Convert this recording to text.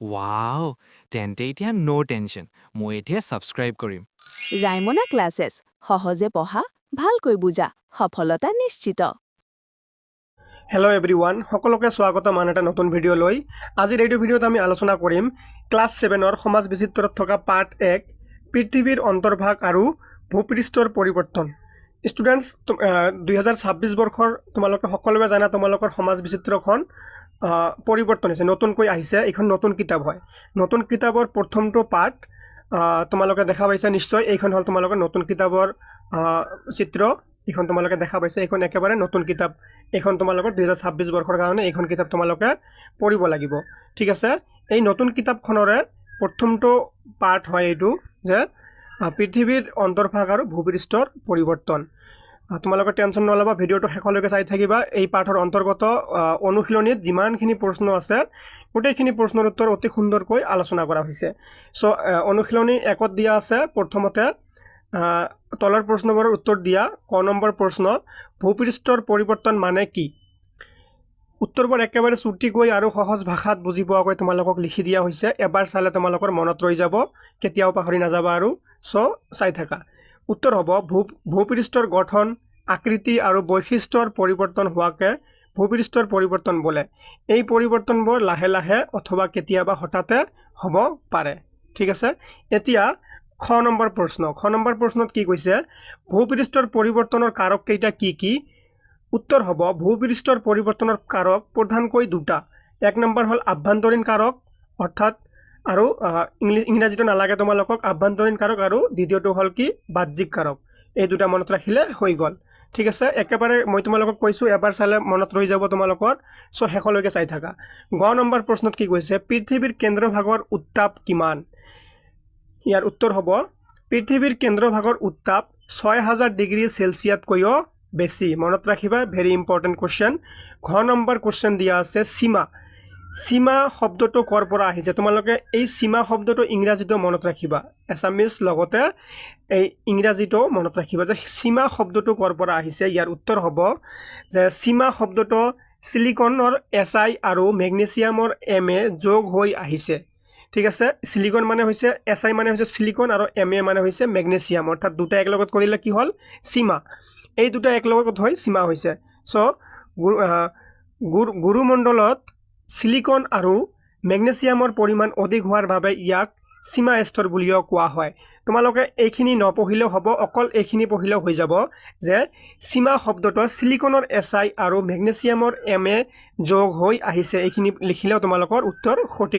wow তেন্তে এতিয়া নো tension মই এতিয়া ছাবস্ক্ৰাইব কৰিম ৰাইমনা ক্লাছেছ সহজে পঢ়া ভালকৈ বুজা সফলতা নিশ্চিত হেল্ল' এভৰিৱান সকলোকে স্বাগতম আন এটা নতুন ভিডিঅ' লৈ আজিৰ এইটো ভিডিঅ'ত আমি আলোচনা কৰিম ক্লাছ 7ৰ সমাজ বিচিত্ৰত থকা পাৰ্ট 1 পৃথিৱীৰ অন্তৰ্ভাগ আৰু ভূপৃষ্ঠৰ পৰিৱৰ্তন ষ্টুডেণ্টছ 2026 বৰ্ষৰ তোমালোকে সকলোৱে জানা তোমালোকৰ সমাজ বিচিত্ৰখন পৰিৱৰ্তন হৈছে নতুনকৈ আহিছে এইখন নতুন কিতাপ হয় নতুন কিতাপৰ প্ৰথমটো পাৰ্ট তোমালোকে দেখা পাইছা নিশ্চয় এইখন হল তোমালোকৰ নতুন কিতাপৰ চিত্ৰ এইখন তোমালোকে দেখা পাইছা এইখন একেবাৰে নতুন কিতাপ এইখন তোমালোকৰ 2026 বৰ্ষৰ কাৰণে এইখন কিতাপ তোমালোকে পঢ়িব লাগিব ঠিক আছে এই নতুন কিতাপখনৰে প্ৰথমটো পাৰ্ট হয় এইটো যে পৃথিৱীৰ অন্তৰ্ভাগ আৰু ভূপৃষ্ঠৰ পৰিৱৰ্তন তোমালোকে টেনচন নলবা ভিডিঅটো শেষলৈকে চাই থাকিবা এই পাঠৰ অন্তৰ্গত অনুশীলনীত যিমানখিনি প্ৰশ্ন আছে গোটেইখিনি প্ৰশ্নৰ উত্তৰ অতি সুন্দৰকৈ আলোচনা কৰা হৈছে সো অনুশীলনী একত দিয়া আছে প্ৰথমতে তলৰ প্ৰশ্নবোৰৰ উত্তৰ দিয়া ক নম্বৰ প্ৰশ্ন ভূপৃষ্ঠৰ পৰিৱৰ্তন মানে কি উত্তৰবোৰ একেবাৰে চুটিকৈ আৰু সহজ ভাষাত বুজি পোৱাকৈ তোমালোকক লিখি দিয়া হৈছে এবাৰ চালে তোমালোকৰ মনত ৰৈ যাব কেতিয়াও পাহৰি নাযাবা আৰু সো চাই থাকা উত্তৰ হ'ব ভূপৃষ্ঠৰ গঠন আকৃতি আৰু বৈশিষ্ট্যৰ পৰিৱৰ্তন হোৱাকে ভূপৃষ্ঠৰ পৰিৱৰ্তন বোলে এই পৰিৱৰ্তনবোৰ লাহে লাহে অথবা কেতিয়াবা হঠাতে হ'ব পাৰে ঠিক আছে এতিয়া খ নম্বৰ প্ৰশ্নত কি কৈছে ভূপৃষ্ঠৰ পৰিৱৰ্তনৰ কাৰক কেইটা কি উত্তৰ হ'ব ভূপৃষ্ঠৰ পৰিৱৰ্তনৰ কাৰক প্ৰধানকৈ দুটা এক নম্বৰ হ'ল আভ্যন্তৰীণ কাৰক অৰ্থাৎ আৰু ইংৰাজীটো নালাগে তোমালোকক আভ্যন্তৰীণ কাৰক আৰু দ্বিতীয়টো হ'ল কি বাহ্যিক কাৰক এই দুটা মনত ৰাখিলে হৈ গ'ল ঠিক আছে একেবাৰে মই তোমালোকক কৈছো এবাৰ চালে মনত ৰৈ যাব তোমালোকৰ সো শেষলৈকে চাই থাকা গ নম্বৰ প্ৰশ্নত কি কৈছে পৃথিৱীৰ কেন্দ্ৰভাগৰ উত্তাপ কিমান ইয়াৰ উত্তৰ হ'ব পৃথিৱীৰ কেন্দ্ৰভাগৰ উত্তাপ 6000 ডিগ্ৰী সেলসিয়াছতকৈও বেছি মনত ৰাখিবা ভেৰি ইম্পৰ্টেন্ট কোশ্চেন ঘ নম্বৰ কোশ্চেন দিয়া আছে সীমা শব্দটো কৰ পৰা আহিছে তোমালোকে এই সীমা শব্দটো ইংৰাজীটো মনত ৰাখিবা এছামিজ লগতে এই ইংৰাজীটো মনত ৰাখিবা যে সীমা শব্দটো কৰ পৰা আহিছে ইয়াৰ উত্তৰ হ'ব যে সীমা শব্দটো সিলিকনৰ Si আৰু মেগনেছিয়ামৰ Ma যোগ হৈ আহিছে ঠিক আছে সিলিকন মানে হৈছে Si মানে হৈছে সিলিকন আৰু Ma মানে হৈছে মেগনেছিয়াম অৰ্থাৎ দুটা একলগত কৰিলে কি হ'ল সীমা এই দুটা একলগত হৈ সীমা হৈছে সো গুৰুমণ্ডলত সিলিকন আৰু মেগনেছিয়ামৰ পৰিমাণ অধিক হোৱাৰ বাবে ইয়াক সীমা স্তৰ বুলিও কোৱা হয় তোমালোকে এইখিনি নপঢ়িলেও হ'ব অকল এইখিনি পঢ়িলেও হৈ যাব যে সীমা শব্দটো সিলিকনৰ Si আৰু মেগনেছিয়ামৰ Ma যোগ হৈ আহিছে এইখিনি লিখিলেও তোমালোকৰ উত্তৰ সঠিক